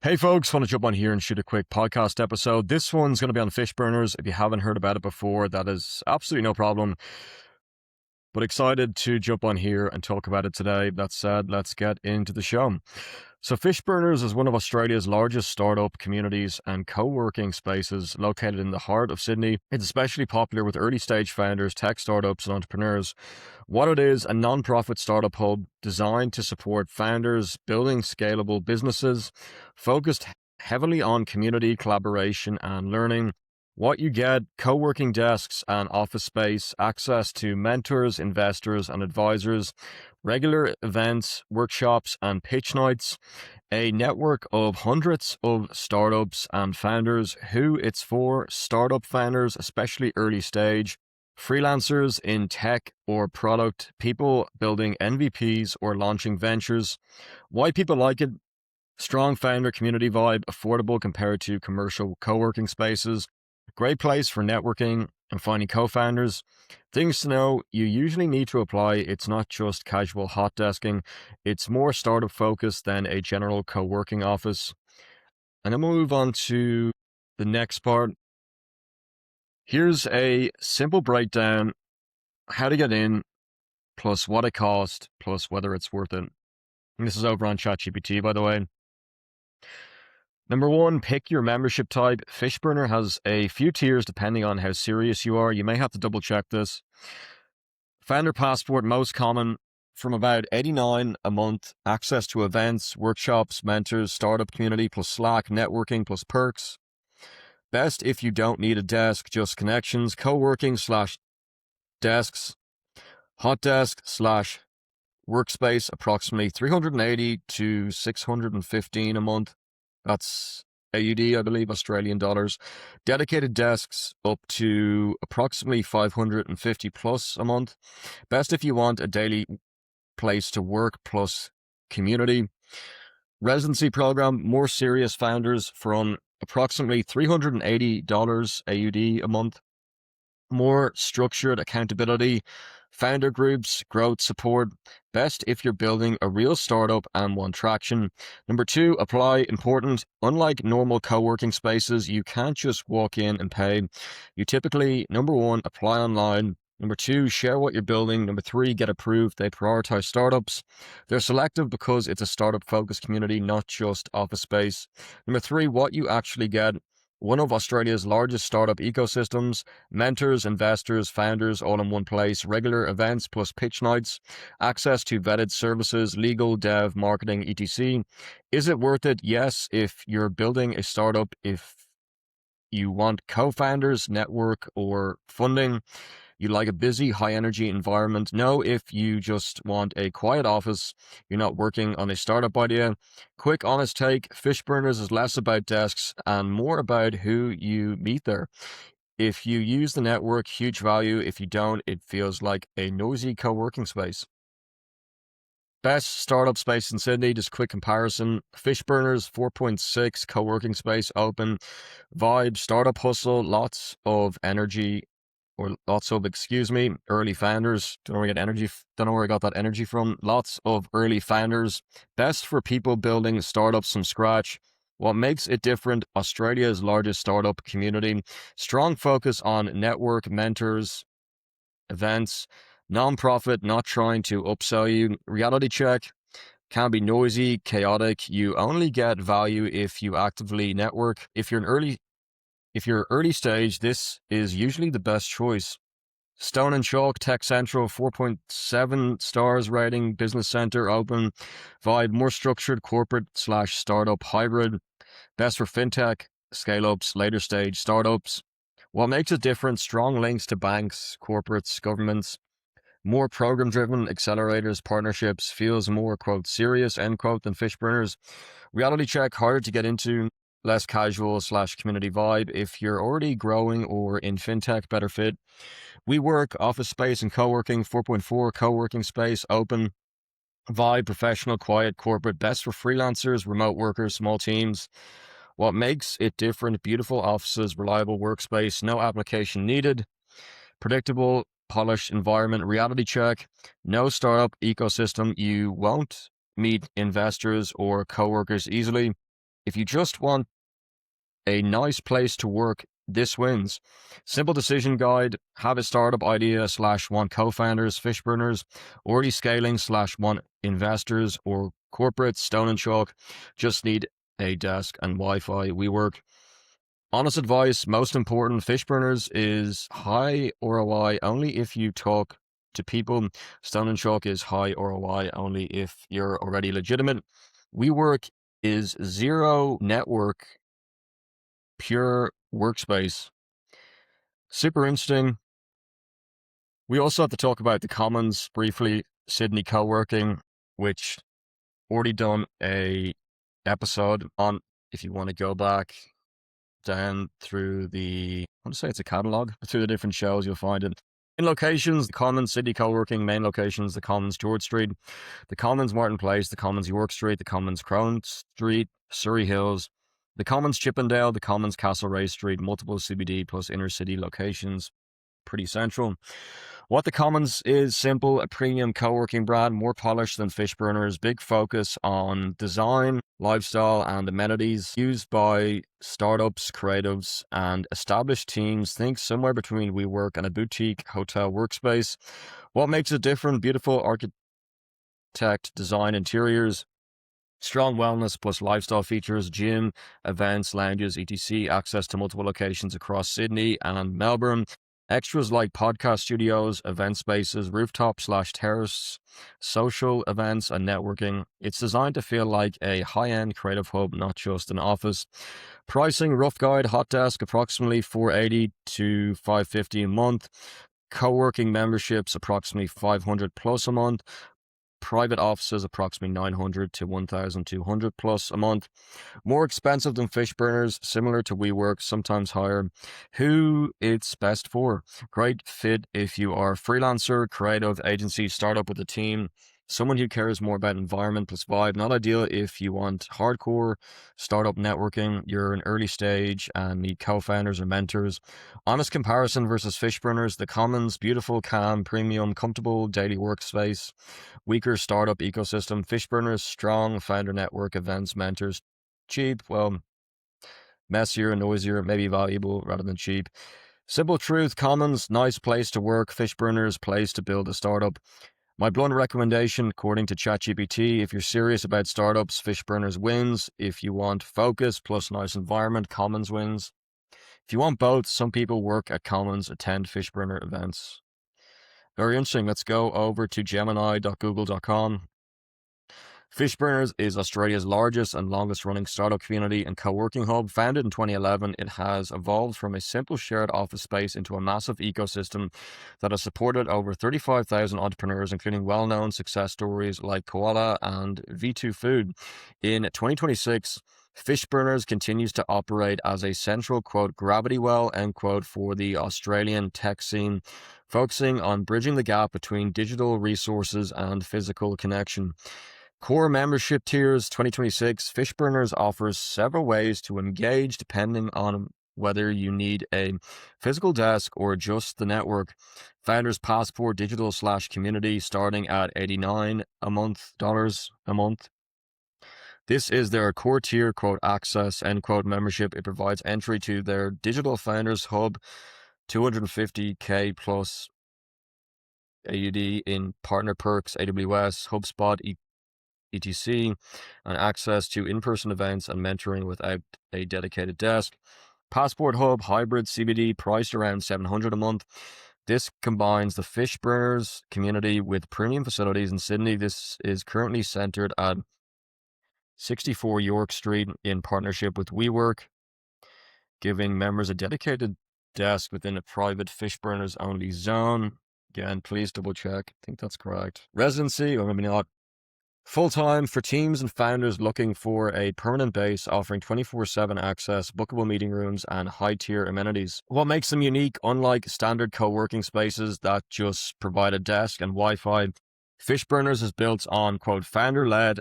Hey folks, want to jump on here and shoot a quick podcast episode. This one's going to be on Fishburners. If you haven't heard about it before, that is absolutely no problem. But excited to jump on here and talk about it today. That said, let's get into the show. So Fishburners is one of Australia's largest startup communities and co-working spaces located in the heart of Sydney. It's especially popular with early stage founders, tech startups and entrepreneurs. What it is, a non-profit startup hub designed to support founders building scalable businesses, focused heavily on community collaboration and learning. What you get: co-working desks and office space, access to mentors, investors, and advisors, regular events, workshops, and pitch nights, a network of hundreds of startups and founders. Who it's for: startup founders, especially early stage, freelancers in tech or product, people building MVPs or launching ventures. Why people like it: strong founder community vibe, affordable compared to commercial co-working spaces, great place for networking and finding co-founders. Things to know: you usually need to apply. It's not just casual hot desking. It's more startup focused than a general co-working office. And then we'll move on to the next part. Here's a simple breakdown: how to get in, plus what it costs, plus whether it's worth it. And this is over on ChatGPT, by the way. Number one, pick your membership type. Fishburner has a few tiers depending on how serious you are. You may have to double check this. Founder Passport, most common, from about $89 a month. Access to events, workshops, mentors, startup community, plus Slack, networking, plus perks. Best if you don't need a desk, just connections. Co-working / desks. Hot desk / workspace, approximately $380 to $615 a month. That's AUD, I believe, Australian dollars. Dedicated desks up to approximately $550 plus a month. Best if you want a daily place to work plus community. Residency program, more serious founders, from approximately $380 AUD a month. More structured accountability, founder groups, growth support. Best if you're building a real startup and want traction. Number two, apply. Important: unlike normal co-working spaces, you can't just walk in and pay. You typically, number one, apply online. Number two, share what you're building. Number three, get approved. They prioritize startups. They're selective because it's a startup focused community, not just office space. Number three, what you actually get: one of Australia's largest startup ecosystems, mentors, investors, founders, all in one place, regular events plus pitch nights, access to vetted services, legal, dev, marketing, etc. Is it worth it? Yes, if you're building a startup. If you want co-founders, network, or funding. You like a busy, high-energy environment. No, if you just want a quiet office, you're not working on a startup idea. Quick, honest take: Fishburners is less about desks and more about who you meet there. If you use the network, huge value. If you don't, it feels like a noisy co-working space. Best startup space in Sydney, just quick comparison. Fishburners, 4.6, co-working space, open, vibe, startup hustle, lots of energy, or lots of, early founders. Don't know where I get energy. Don't know where I got that energy from. Lots of early founders. Best for people building startups from scratch. What makes it different: Australia's largest startup community, strong focus on network, mentors, events, non-profit, not trying to upsell you. Reality check: can be noisy, chaotic. You only get value if you actively network. If you're early stage, this is usually the best choice. Stone and Chalk, Tech Central, 4.7 stars rating, business center, open, vibe, more structured, corporate / startup hybrid. Best for fintech, scale-ups, later stage startups. What makes it different: strong links to banks, corporates, governments, more program-driven, accelerators, partnerships, feels more, quote, serious, end quote, than Fishburners. Reality check: harder to get into, less casual / community vibe. If you're already growing or in fintech, better fit. WeWork, office space and co-working, 4.4, co-working space, open, vibe, professional, quiet, corporate. Best for freelancers, remote workers, small teams. What makes it different: beautiful offices, reliable workspace, no application needed, predictable, polished environment. Reality check: no startup ecosystem. You won't meet investors or coworkers easily. If you just want a nice place to work, this wins. Simple decision guide, have a startup idea / want co-founders, Fishburners, already scaling / want investors or corporate, stone and chalk, just need a desk and Wi-Fi. We work. Honest advice, most important, Fishburners is high ROI only if you talk to people. Stone and chalk is high ROI only if you're already legitimate. WeWork is zero network, pure workspace. Super interesting. We also have to talk about the Commons briefly, Sydney co-working, which already done a episode on. If you want to go back down through I want to say it's a catalog, through the different shows, you'll find it. In locations, the Commons, Sydney co-working, main locations, the Commons, George Street, the Commons, Martin Place, the Commons, York Street, the Commons, Crone Street, Surrey Hills, the Commons, Chippendale, the Commons, Castlereagh Street, multiple CBD plus inner city locations, pretty central. What the Commons is simple, a premium co-working brand, more polished than Fishburners, big focus on design, lifestyle, and amenities used by startups, creatives, and established teams. Think somewhere between WeWork and a boutique hotel workspace. What makes it different? Beautiful architect design interiors, strong wellness plus lifestyle features, gym, events, lounges, etc. Access to multiple locations across Sydney and Melbourne. Extras like podcast studios, event spaces, rooftop / terrace, social events, and networking. It's designed to feel like a high-end creative hub, not just an office. Pricing, rough guide, hot desk, approximately $480 to $550 a month. Co-working memberships, approximately $500 plus a month. Private offices, approximately $900 to $1,200 plus a month. More expensive than Fishburners, similar to WeWork, sometimes higher. Who it's best for? Great fit if you are a freelancer, creative, agency, startup with a team, someone who cares more about environment plus vibe. Not ideal if you want hardcore startup networking, you're an early stage and need co-founders or mentors. Honest comparison versus Fishburners, the Commons, beautiful, calm, premium, comfortable daily workspace. Weaker startup ecosystem. Fishburners, strong founder network, events, mentors. Cheap, well, messier, noisier, maybe valuable rather than cheap. Simple truth, Commons, nice place to work. Fishburners, place to build a startup. My blunt recommendation, according to ChatGPT, if you're serious about startups, Fishburners wins. If you want focus plus nice environment, Commons wins. If you want both, some people work at Commons, attend Fishburner events. Very interesting. Let's go over to gemini.google.com. Fishburners is Australia's largest and longest running startup community and co-working hub. Founded in 2011, it has evolved from a simple shared office space into a massive ecosystem that has supported over 35,000 entrepreneurs, including well-known success stories like Koala and V2 Food. In 2026, Fishburners continues to operate as a central, quote, gravity well, end quote, for the Australian tech scene, focusing on bridging the gap between digital resources and physical connection. Core membership tiers 2026. Fishburners offers several ways to engage depending on whether you need a physical desk or just the network. Founders Passport digital / community starting at $89 dollars a month. This is their core tier, quote, access, end quote, membership. It provides entry to their digital founders hub, 250K plus AUD in partner perks, AWS, HubSpot, etc., and access to in-person events and mentoring without a dedicated desk. Passport Hub hybrid CBD priced around $700 a month. This combines the Fishburners community with premium facilities in Sydney. This is currently centered at 64 York Street in partnership with WeWork, giving members a dedicated desk within a private Fishburners only zone. Again, please double check. I think that's correct. Residency, or maybe not. Full-time for teams and founders looking for a permanent base, offering 24/7 access, bookable meeting rooms, and high-tier amenities. What makes them unique, unlike standard co-working spaces that just provide a desk and Wi-Fi, Fishburners is built on, quote, founder-led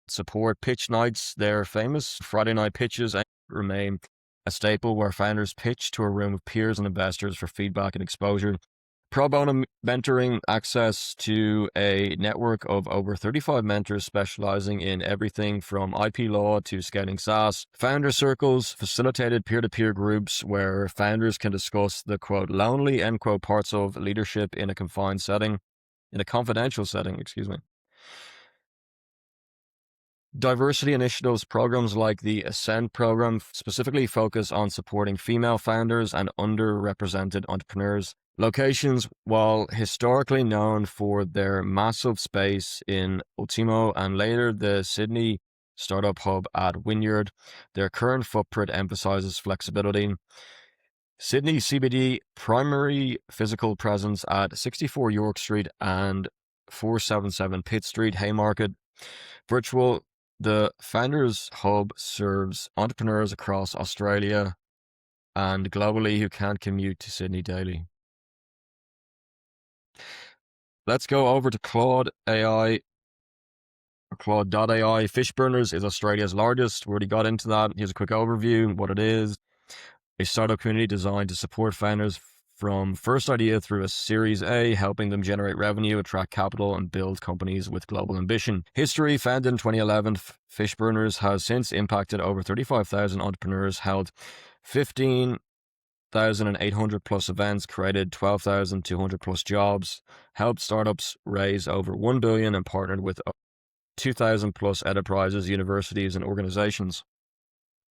support. Pitch nights, their famous Friday night pitches, remain a staple where founders pitch to a room of peers and investors for feedback and exposure. Pro bono mentoring, access to a network of over 35 mentors specializing in everything from IP law to scaling SaaS. Founder circles, facilitated peer-to-peer groups where founders can discuss the quote lonely end quote parts of leadership in a confidential setting, excuse me. Diversity initiatives, programs like the Ascend program specifically focus on supporting female founders and underrepresented entrepreneurs. Locations, while historically known for their massive space in Ultimo and later the Sydney startup hub at Wynyard, their current footprint emphasizes flexibility. Sydney CBD primary physical presence at 64 York Street and 477 Pitt Street, Haymarket. Virtual, the Founders Hub serves entrepreneurs across Australia and globally who can't commute to Sydney daily. Let's go over to Claude AI, or Claude.ai. Fishburners is Australia's largest. We already got into that. Here's a quick overview, what it is. A startup community designed to support founders from first idea through a Series A, helping them generate revenue, attract capital, and build companies with global ambition. History: founded in 2011, Fishburners has since impacted over 35,000 entrepreneurs, held 15,800 plus events, created 12,200 plus jobs, helped startups raise over 1 billion, and partnered with 2,000 plus enterprises, universities, and organizations.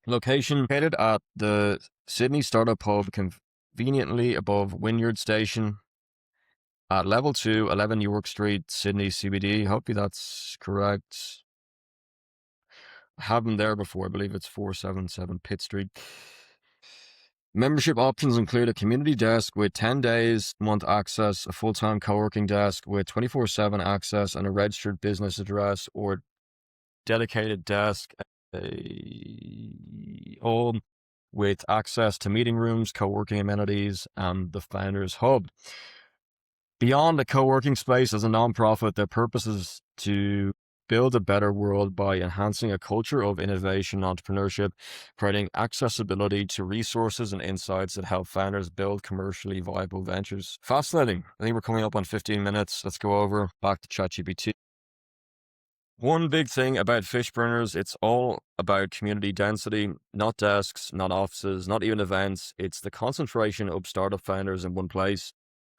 Location: located at the Sydney Startup Hub, conveniently above Wynyard Station at level 2, 11 York Street, Sydney CBD. Hopefully that's correct. I have them there before. I believe it's 477 Pitt Street. Membership options include a community desk with 10 days a month access, a full-time co-working desk with 24/7 access, and a registered business address or dedicated desk, all with access to meeting rooms, co-working amenities, and the Founders Hub. Beyond a co-working space, as a nonprofit, their purpose is to build a better world by enhancing a culture of innovation and entrepreneurship, creating accessibility to resources and insights that help founders build commercially viable ventures. Fascinating. I think we're coming up on 15 minutes. Let's go over back to ChatGPT. One big thing about Fishburners, it's all about community density, not desks, not offices, not even events. It's the concentration of startup founders in one place.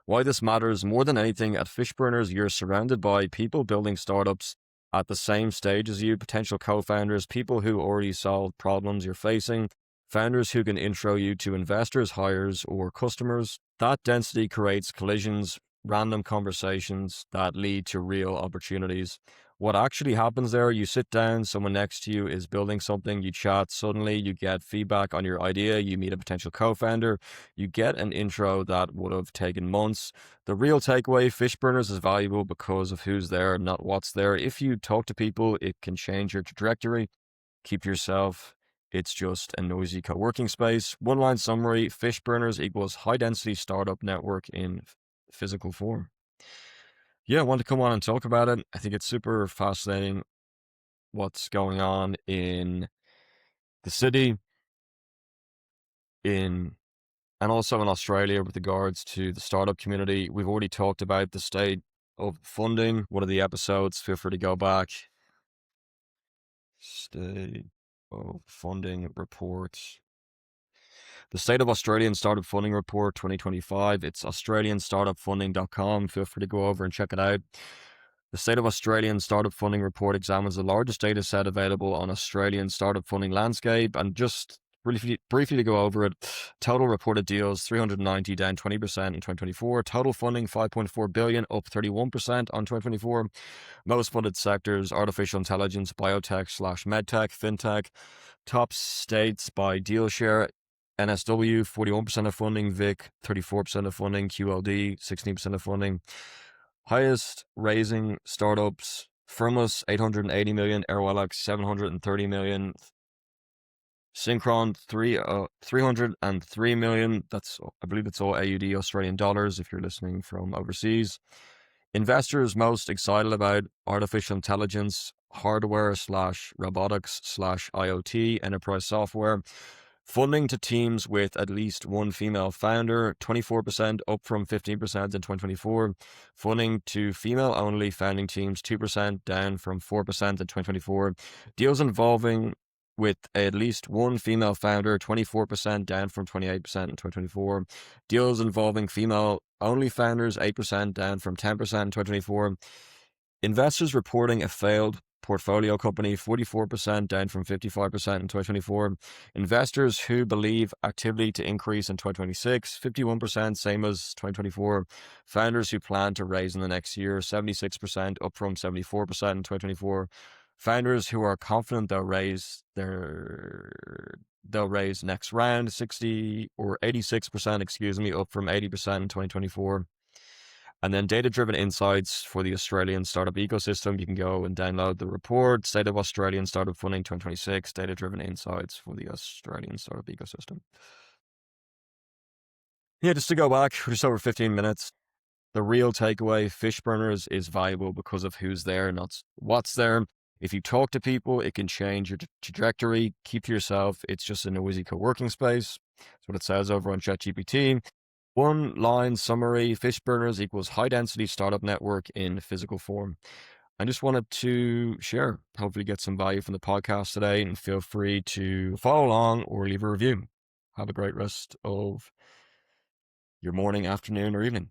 Why this matters more than anything, at Fishburners, you're surrounded by people building startups at the same stage as you, potential co-founders, people who already solved problems you're facing, founders who can intro you to investors, hires, or customers. That density creates collisions, random conversations that lead to real opportunities. What actually happens there, you sit down, someone next to you is building something, you chat, suddenly you get feedback on your idea, you meet a potential co-founder, you get an intro that would have taken months. The real takeaway: Fishburners is valuable because of who's there, not what's there. If you talk to people, it can change your trajectory. Keep to yourself. It's just a noisy co-working space. One line summary: Fishburners equals high density startup network in physical form. Yeah, I want to come on and talk about it. I think it's super fascinating what's going on in the city, and also in Australia with regards to the startup community. We've already talked about the state of funding. One of the episodes, feel free to go back. State of funding reports. The State of Australian Startup Funding Report 2025. It's australianstartupfunding.com. Feel free to go over and check it out. The State of Australian Startup Funding Report examines the largest data set available on Australian startup funding landscape. And just briefly to go over it, total reported deals 390, down 20% in 2024. Total funding 5.4 billion, up 31% on 2024. Most funded sectors: artificial intelligence, biotech/medtech, fintech. Top states by deal share: NSW 41% of funding, Vic 34% of funding, QLD 16% of funding. Highest raising startups: Firmus 880 million, Airwallex 730 million, Synchron 303 million. That's, I believe it's all AUD, Australian dollars, if you're listening from overseas. Investors most excited about: artificial intelligence, hardware/robotics/IoT, enterprise software. Funding to teams with at least one female founder, 24%, up from 15% in 2024. Funding to female-only founding teams, 2%, down from 4% in 2024. Deals involving with at least one female founder, 24%, down from 28% in 2024. Deals involving female-only founders, 8%, down from 10% in 2024. Investors reporting a failed portfolio company, 44%, down from 55% in 2024. Investors who believe activity to increase in 2026, 51%, same as 2024. Founders who plan to raise in the next year, 76%, up from 74% in 2024. Founders who are confident they'll raise next round, 60 or 86%, up from 80% in 2024. And then data-driven insights for the Australian startup ecosystem. You can go and download the report, State of Australian Startup Funding 2026, data-driven insights for the Australian startup ecosystem. Yeah, just to go back, just over 15 minutes. The real takeaway, Fishburners is valuable because of who's there, not what's there. If you talk to people, it can change your trajectory. Keep to yourself. It's just a noisy co-working space. That's what it says over on ChatGPT. One line summary, Fishburners equals high density startup network in physical form. I just wanted to share, hopefully get some value from the podcast today, and feel free to follow along or leave a review. Have a great rest of your morning, afternoon, or evening.